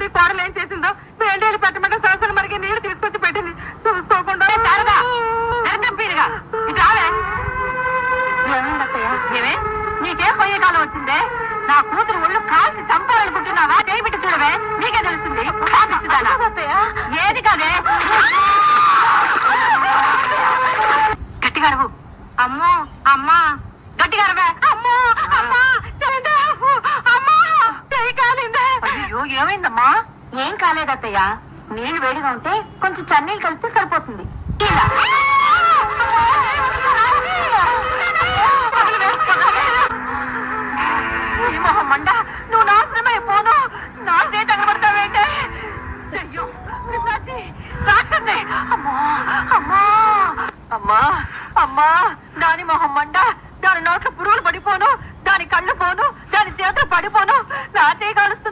నీ కోడలు ఏం చేసిందో వేడేళ్ళు పెట్టమంటే సంవత్సరం మరిగి నీళ్లు తీసుకొచ్చి పెట్టింది చూసుకోకుండా ఏమే నీకేం పోయే కాలం వచ్చిందే నా కూతురు ఒళ్ళు కాల్చి చంపాలనుకుంటున్నావా చేయిబిట్టి చూడవే నీకే తెలుస్తుంది ఏది కాదే గట్టిగా అమ్మో అమ్మా గట్టిగా అమ్మో అమ్మా అమ్మా చేయి కాలిందే అయ్యో ఏమైందమ్మా ఏం కాలేదత్తయ్య నీళ్లు వేడిగా ఉంటే కొంచెం చన్నీళ్ళు కలిస్తే సరిపోతుంది మండ నువ్వు నాశనమైపోను